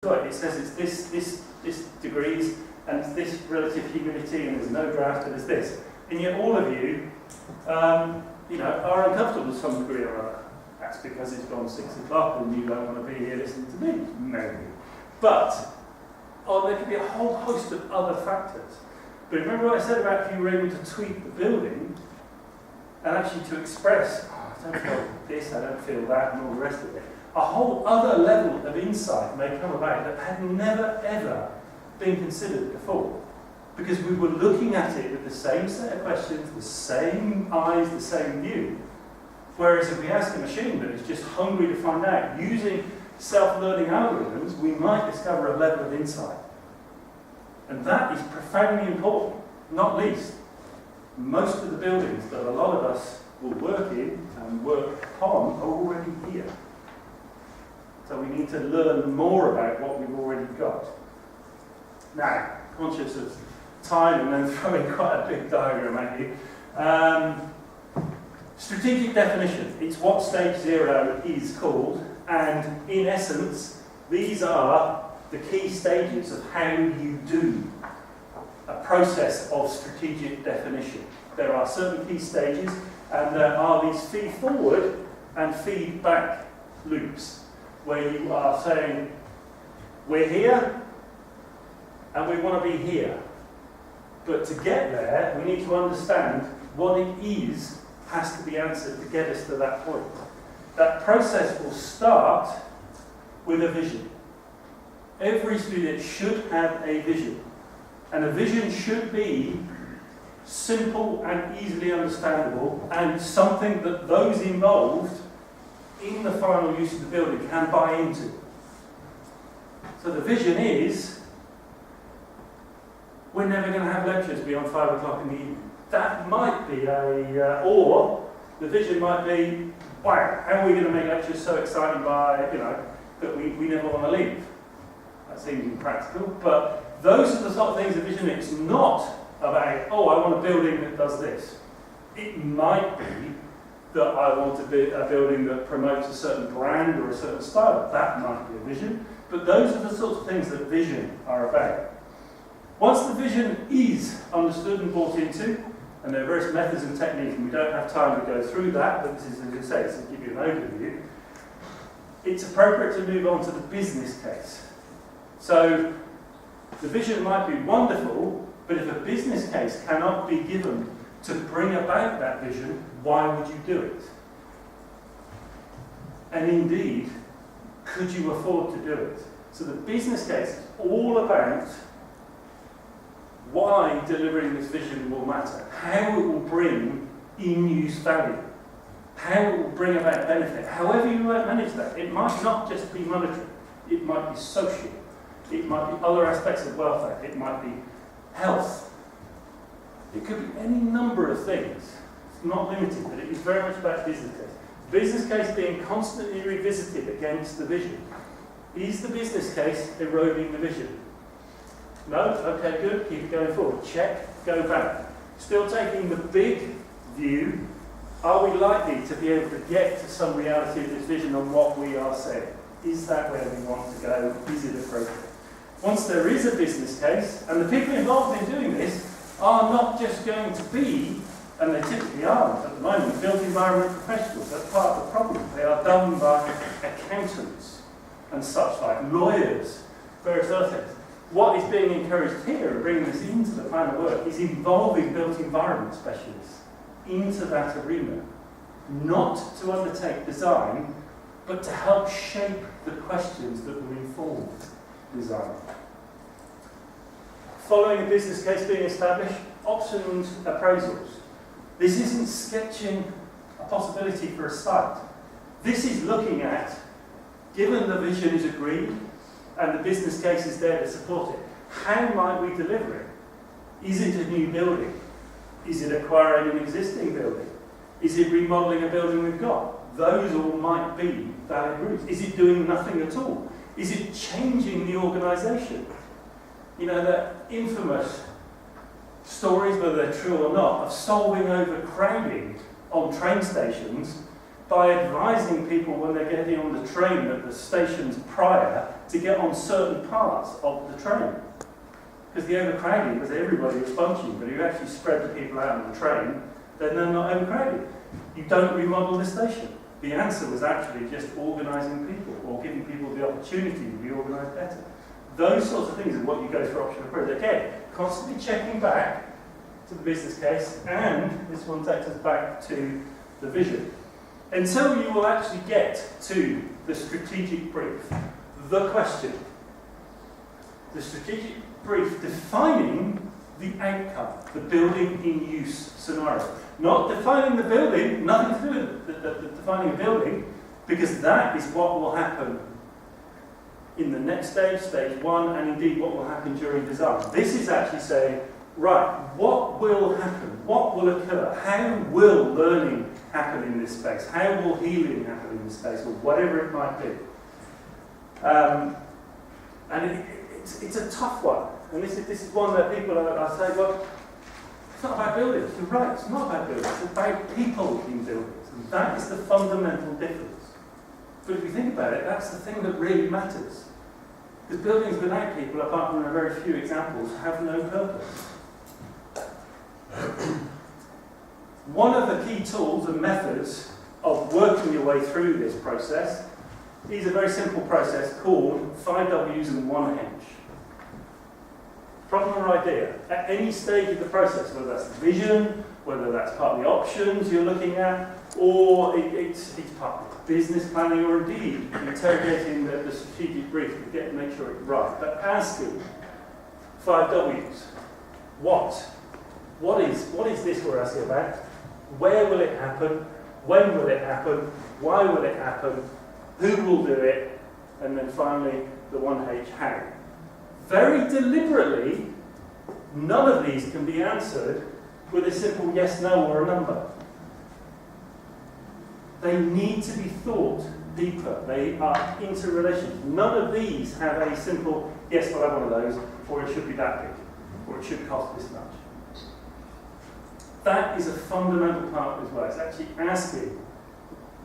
Right, it says it's this degrees and it's this relative humidity and there's no draft and there's this. And yet all of you, are uncomfortable to some degree or other. That's because it's gone 6 o'clock and you don't want to be here listening to me, maybe. But there could be a whole host of other factors. But remember what I said about if you were able to tweak the building and actually to express, I don't feel this, I don't feel that, and all the rest of it. A whole other level of insight may come about that had never ever been considered before. Because we were looking at it with the same set of questions, the same eyes, the same view. Whereas if we ask a machine that is just hungry to find out, using self-learning algorithms, we might discover a level of insight. And that is profoundly important, not least. Most of the buildings that a lot of us will work in and work upon are already here. So we need to learn more about what we've already got. Now, conscious of time and then throwing quite a big diagram at you. Strategic definition. It's what stage 0 is called, and in essence, these are the key stages of how you do a process of strategic definition. There are certain key stages, and there are these feed forward and feedback loops, where you are saying, we're here, and we want to be here. But to get there, we need to understand what it is has to be answered to get us to that point. That process will start with a vision. Every student should have a vision. And a vision should be simple and easily understandable, and something that those involved in the final use of the building can buy into. So the vision is, we're never going to have lectures beyond 5 o'clock in the evening. That might be or the vision might be, wow, how are we going to make lectures so exciting that we never want to leave? That seems impractical, but those are the sort of things a vision is. It's not about, I want a building that does this. It might be that I want a building that promotes a certain brand or a certain style. That might be a vision. But those are the sorts of things that vision are about. Once the vision is understood and bought into, and there are various methods and techniques, and we don't have time to go through that, but this is, as I say, it's to give you an overview, it's appropriate to move on to the business case. So the vision might be wonderful, but if a business case cannot be given to bring about that vision, why would you do it? And indeed, could you afford to do it? So the business case is all about why delivering this vision will matter, how it will bring in-use value, how it will bring about benefit, however you might manage that. It might not just be monetary, it might be social, it might be other aspects of welfare, it might be health. It could be any number of things. It's not limited, but it is very much about business case. Business case being constantly revisited against the vision. Is the business case eroding the vision? No? Okay, good. Keep it going forward. Check. Go back. Still taking the big view. Are we likely to be able to get to some reality of this vision on what we are saying? Is that where we want to go? Is it appropriate? Once there is a business case, and the people involved in doing this are not just going to be, and they typically aren't at the moment, built environment professionals. That's part of the problem. They are done by accountants and such like, lawyers, various other things. What is being encouraged here, and bringing this into the plan of work, is involving built environment specialists into that arena. Not to undertake design, but to help shape the questions that will inform design. Following a business case being established, options appraisals. This isn't sketching a possibility for a site. This is looking at, given the vision is agreed, and the business case is there to support it, how might we deliver it? Is it a new building? Is it acquiring an existing building? Is it remodelling a building we've got? Those all might be valid routes. Is it doing nothing at all? Is it changing the organisation? The infamous stories, whether they're true or not, of solving overcrowding on train stations by advising people when they're getting on the train that the stations prior to get on certain parts of the train. Because the overcrowding was everybody was bunching, but if you actually spread the people out on the train, then they're not overcrowded. You don't remodel the station. The answer was actually just organising people, or giving people the opportunity to be organised better. Those sorts of things are what you go for optional approach. Again, constantly checking back to the business case, and this one takes us back to the vision. Until you will actually get to the strategic brief, the question. The strategic brief defining the outcome, the building in use scenario. Not defining the building, nothing to do with the defining a building, because that is what will happen in the next stage, stage 1, and indeed what will happen during design. This is actually saying, right, what will happen? What will occur? How will learning happen in this space? How will healing happen in this space, or whatever it might be? And it's a tough one. And this is one that people are saying, well, it's not about buildings. You're right, it's not about buildings. It's about people in buildings. And that is the fundamental difference. But if you think about it, that's the thing that really matters. Because buildings without people, apart from a very few examples, have no purpose. One of the key tools and methods of working your way through this process is a very simple process called 5 W's and 1 H. Problem or idea. At any stage of the process, whether that's the vision, whether that's part of the options you're looking at, or it's part of business planning, or indeed interrogating the strategic brief to make sure it's right. But asking 5 W's. What is this we're asking about? Where will it happen? When will it happen? Why will it happen? Who will do it? And then finally, the 1H, how. Very deliberately, none of these can be answered with a simple yes, no, or a number. They need to be thought deeper. They are interrelated. None of these have a simple, yes, we'll have one of those, or it should be that big, or it should cost this much. That is a fundamental part as well. It's actually asking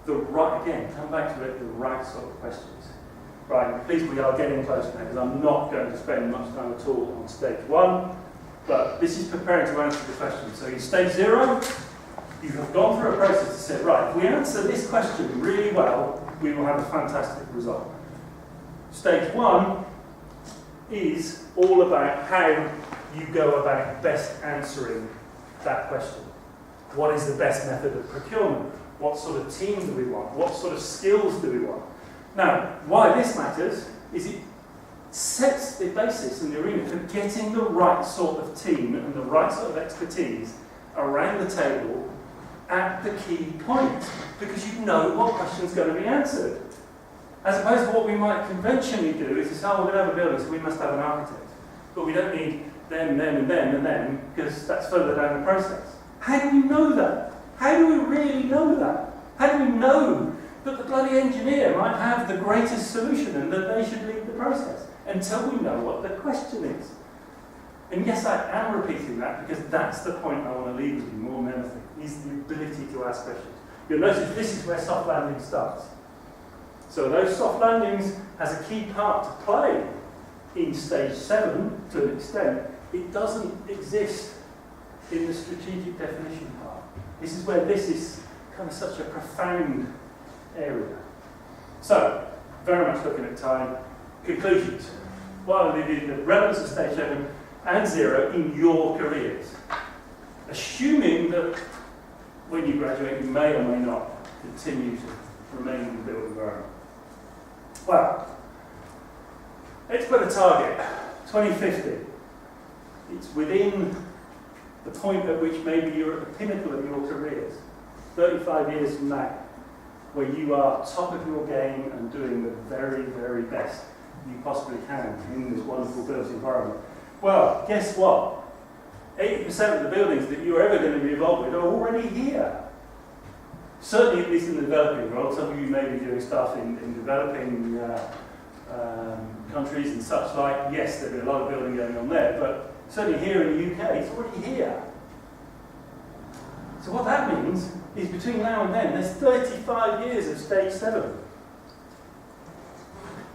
the right, again, come back to it, the right sort of questions. Right, please, we are getting close now, because I'm not going to spend much time at all on stage 1, but this is preparing to answer the question. So in stage 0, you have gone through a process to say, right, if we answer this question really well, we will have a fantastic result. Stage 1 is all about how you go about best answering that question. What is the best method of procurement? What sort of team do we want? What sort of skills do we want? Now, why this matters is it sets the basis and the arena for getting the right sort of team and the right sort of expertise around the table at the key point, because you know what question is going to be answered. As opposed to what we might conventionally do is to say, oh, we're going to have a building, so we must have an architect. But we don't need them, and them, because that's further down the process. How do we know that? How do we really know that? How do we know that the bloody engineer might have the greatest solution and that they should lead the process? Until we know what the question is. And yes, I am repeating that because that's the point I want to leave with you more than anything, is the ability to ask questions. You'll notice this is where soft landing starts. So those soft landings has a key part to play in stage 7 to an extent. It doesn't exist in the strategic definition part. This is where this is kind of such a profound area. So, very much looking at time. Conclusions. What are the relevance of stage 7 and 0 in your careers? Assuming that when you graduate you may or may not continue to remain in the built environment. Well, let's put a target, 2050. It's within the point at which maybe you're at the pinnacle of your careers, 35 years from now, where you are top of your game and doing the very, very best you possibly can in this wonderful built environment. Well, guess what? 80% of the buildings that you're ever going to be involved with are already here. Certainly, at least in the developing world. Some of you may be doing stuff in developing countries and such like. Yes, there'll be a lot of building going on there, but certainly here in the UK, it's already here. So what that means is between now and then, there's 35 years of stage 7.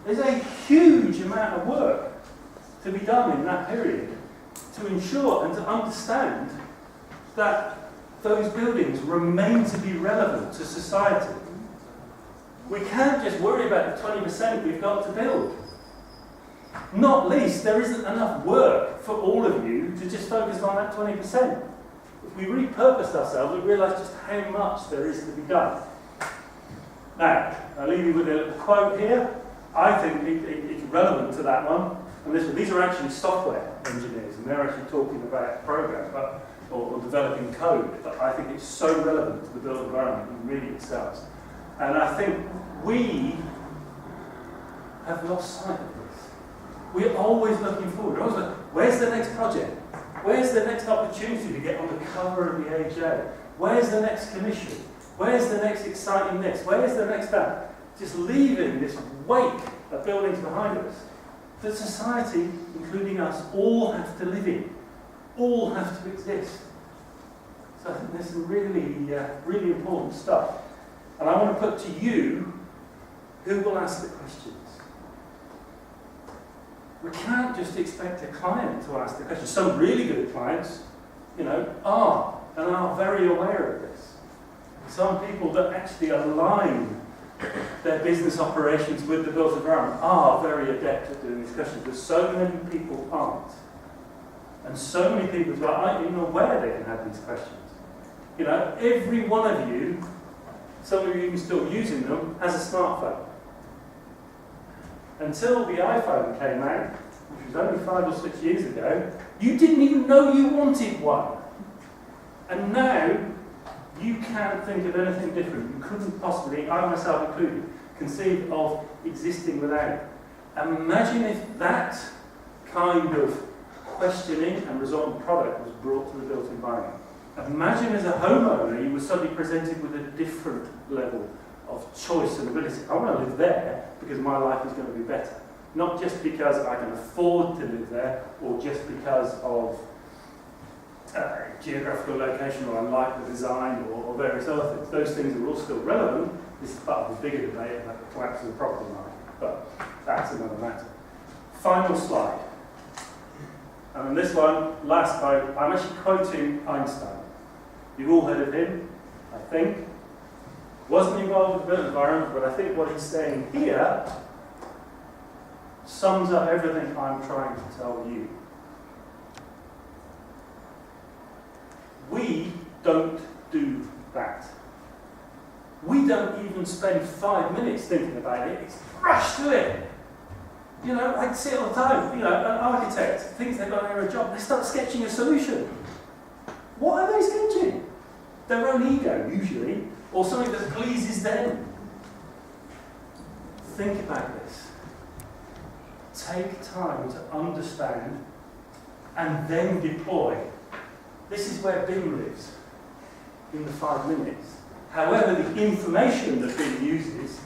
There's a huge amount of work to be done in that period to ensure and to understand that those buildings remain to be relevant to society. We can't just worry about the 20% we've got to build. Not least, there isn't enough work for all of you to just focus on that 20%. If we repurposed ourselves, we realise just how much there is to be done. Now, I'll leave you with a little quote here. I think it's relevant to that one. And these are actually software engineers, and they're actually talking about programs or developing code. But I think it's so relevant to the built environment, it really excels. And I think we have lost sight of this. We're always looking forward. We're always like, where's the next project? Where's the next opportunity to get on the cover of the AJ? Where's the next commission? Where's the next exciting this? Where's the next that? Just leaving this wake of buildings behind us that society, including us, all have to live in, all have to exist. So I think there's some really important stuff. And I want to put to you, who will ask the questions? We can't just expect a client to ask the questions. Some really good clients, are very aware of this. Some people that actually align their business operations with the built environment are very adept at doing these questions, but so many people aren't. And so many people aren't even aware they can have these questions. Every one of you, some of you even still using them, has a smartphone. Until the iPhone came out, which was only 5 or 6 years ago, you didn't even know you wanted one. And now, you can't think of anything different. You couldn't possibly, I myself included, conceive of existing without it. Imagine if that kind of questioning and resultant product was brought to the built environment. Imagine as a homeowner, you were suddenly presented with a different level of choice and ability. I want to live there because my life is going to be better. Not just because I can afford to live there, or just because of geographical location, or I like the design, or various other things. Those things are all still relevant. This is part of the bigger debate about the collapse of the property market, but that's another matter. Final slide. And on this one, last quote, I'm actually quoting Einstein. You've all heard of him, I think. Wasn't involved with the built environment, but I think what he's saying here sums up everything I'm trying to tell you. We don't do that. We don't even spend 5 minutes thinking about it. It's rush to it. I see it all the time. An architect thinks they've got a job, they start sketching a solution. What are they sketching? Their own ego, usually, or something that pleases them. Think about this. Take time to understand and then deploy. This is where BIM lives, in the 5 minutes. However, the information that BIM uses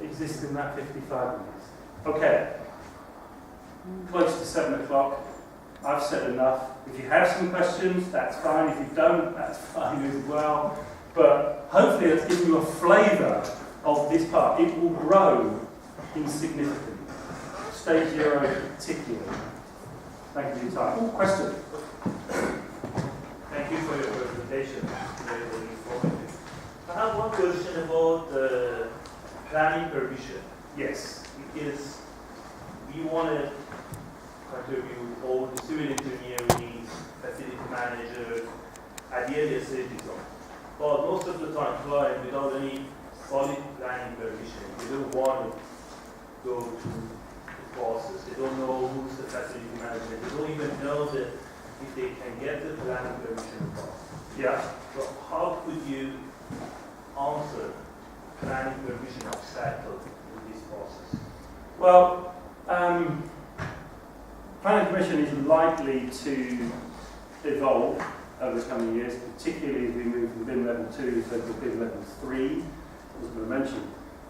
exists in that 55 minutes. Okay, close to 7 o'clock. I've said enough. If you have some questions, that's fine. If you don't, that's fine as well. But hopefully that's given you a flavour of this part. It will grow in significance. Stage 0 particularly. Thank you for your time. Oh, question? Thank you for your presentation. Very, very informative. I have one question about planning permission. Yes. Because we want to contribute all the civil engineering, facility managers, at the earliest stages of. But most of the time, clients without any solid planning permission, they don't want to go to the process. They don't know who's the facility manager. They don't even know that if they can get the planning permission process. Yeah. So how could you answer planning permission obstacle in this process? Well, planning permission is likely to evolve over the coming years, particularly as we move from BIM level 2 to BIM level 3. I was going to mention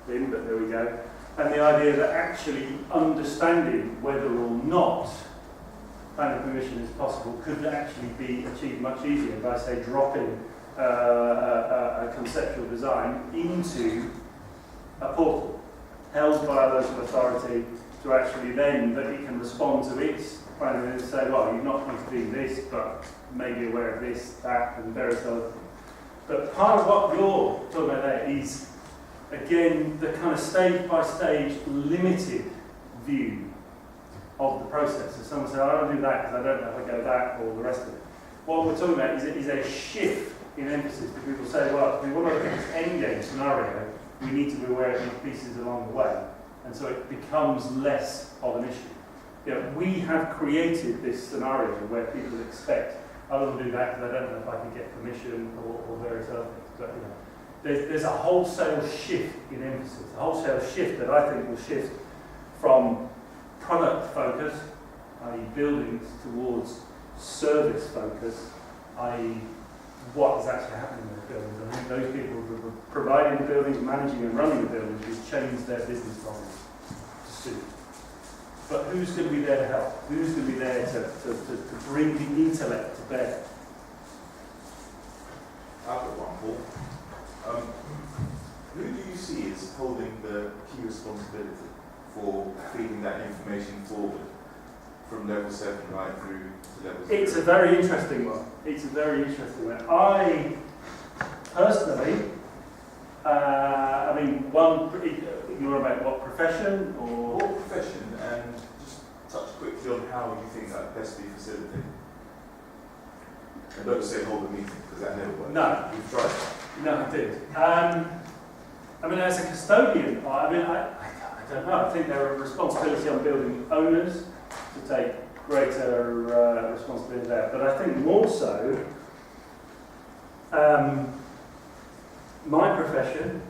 BIM, but there we go. And the idea that actually understanding whether or not planning permission is possible could actually be achieved much easier by, say, dropping a conceptual design into a portal held by a local authority to actually then, that it can respond to its planning and say, well, you're not going to do this, but maybe aware of this, that, and various other things. But part of what you're talking about there is, again, the kind of stage-by-stage limited view of the process. So someone said, I don't do that because I don't know if I go that or the rest of it. What we're talking about is a shift in emphasis. People say, well, if we want to look at this endgame scenario, we need to be aware of these pieces along the way. And so it becomes less of an issue. You know, we have created this scenario where people expect, I don't do that because I don't know if I can get permission or various other things. But you know, there's a wholesale shift in emphasis, a wholesale shift that I think will shift from product focus, i.e. buildings, towards service focus, i.e. what is actually happening in the buildings. I think those people who are providing the buildings, managing and running the buildings, will change their business model to suit. But who's going to be there to help? Who's going to be there to bring the intellect to bear? I've got one, Paul. Who do you see as holding the key responsibility for feeding that information forward from level 7 right through to level 0? It's a very interesting one. It's a very interesting one. I personally, I mean, you're about what profession or? What profession, and just touch quickly on how you think that best be facilitated. And don't say hold a meeting, because that never works. No. We've tried. No, I did. I mean, as a custodian, I don't know. I think there are responsibility on building owners to take greater responsibility there. But I think more so, my profession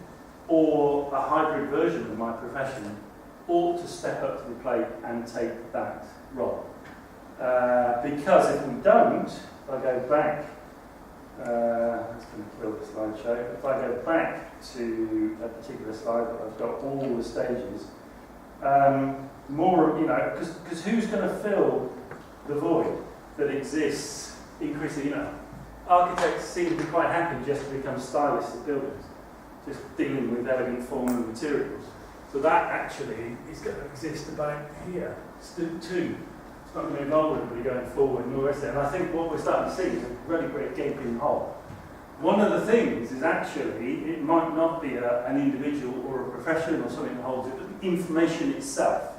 or a hybrid version of my profession ought to step up to the plate and take that role. Because if we don't, if I go back, it's going to kill the slideshow. If I go back to a particular slide that I've got all the stages, more, you know, because who's going to fill the void that exists increasingly? You know, architects seem to be quite happy just to become stylists of buildings, just dealing with elegant form and materials. So that actually is going to exist about here, too. It's not going to evolve everybody going forward and all the rest of it. And I think what we're starting to see is a really great gaping hole. One of the things is actually, it might not be an individual or a profession or something that holds it, but the information itself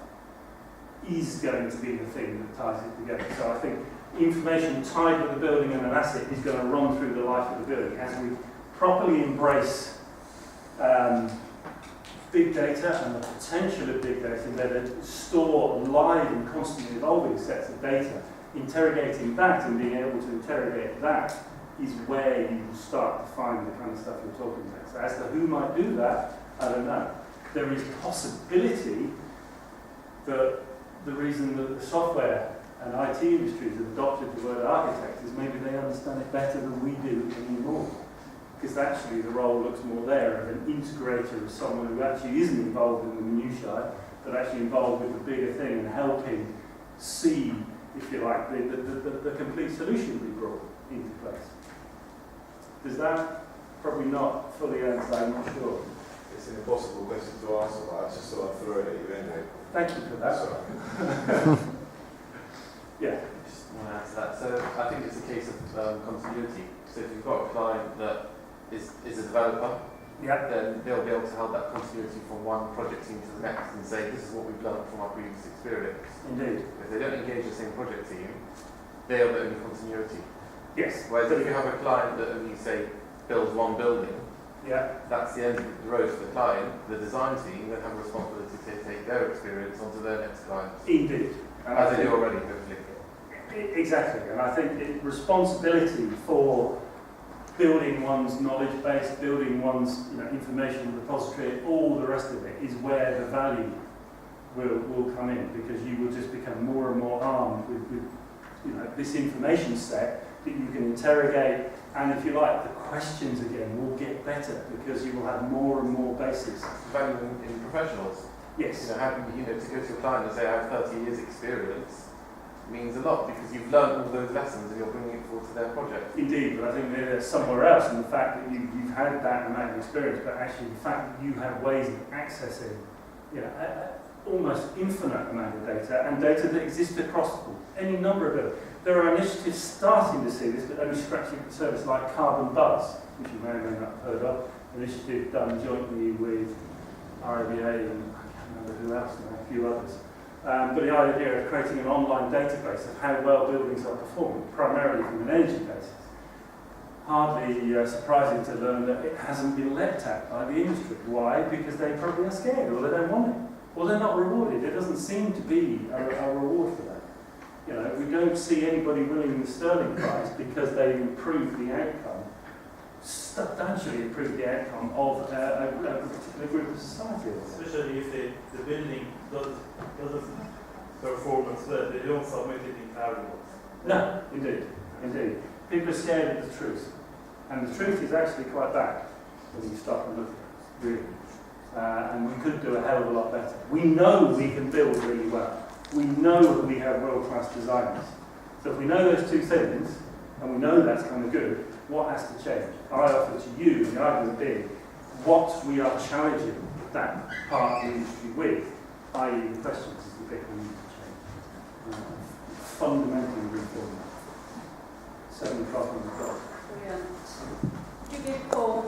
is going to be the thing that ties it together. So I think information tied with the building and an asset is going to run through the life of the building. As we properly embrace big data and the potential of big data, where to store live and constantly evolving sets of data, interrogating that and being able to interrogate that is where you will start to find the kind of stuff you're talking about. So as to who might do that, I don't know. There is possibility that the reason that the software and IT industries have adopted the word architect is maybe they understand it better than we do anymore. Because actually the role looks more there of an integrator, of someone who actually isn't involved in the minutiae, but actually involved with the bigger thing and helping see, if you like, the complete solution be brought into place. Does that probably not fully answer? I'm not sure. It's an impossible question to answer, but I just thought I'd throw it at you anyway. Thank you for that. Sorry. Yeah. Just want to add to that. So I think it's a case of continuity. So if you've got a client that is a developer, Yeah. then they'll be able to hold that continuity from one project team to the next and say, this is what we've learned from our previous experience. Indeed. If they don't engage the same project team, they are the only continuity. Yes. Whereas if you have a client that only, say, builds one building, Yeah. that's the end of the road for the client. The design team then have a responsibility to take their experience onto their next client. Indeed. And As they do already, hopefully. Exactly. And I think responsibility for building one's knowledge base, building one's information repository, all the rest of it is where the value will come in, because you will just become more and more armed with this information set that you can interrogate, and if you like, the questions again will get better because you will have more and more bases. Value in professionals. Yes. Having, to go to a client and say, I have 30 years experience, means a lot because you've learned all those lessons and you're bringing it forward to their project. Indeed, but I think they're somewhere else in the fact that you've had that amount of experience, but actually the fact that you have ways of accessing, almost infinite amount of data and data that exists across any number of them. There are initiatives starting to see this, but only scratching the surface, like Carbon Buzz, which you may or may not have heard of, an initiative done jointly with RIBA and I can't remember who else now, a few others. But the idea of creating an online database of how well buildings are performing, primarily from an energy basis. Hardly surprising to learn that it hasn't been leapt at by the industry. Why? Because they probably are scared, or they don't want it, or they're not rewarded. There doesn't seem to be a reward for that. You know, we don't see anybody winning the Sterling Prize because they improve the outcome, substantially improve the outcome of a particular group of society. Especially if the building doesn't perform as well, they don't submit it in variables. No, indeed. People are scared of the truth. And the truth is actually quite bad when you stop and look at it, really. And we could do a hell of a lot better. We know we can build really well. We know that we have world-class designers. So if we know those two things, and we know that's kind of good, what has to change? I offer to you, the argument being, what we are challenging that part of the industry with, i.e. the questions, is the bit we need to change. Fundamentally reform that. 7 o'clock on the clock. Brilliant. Could you give Paul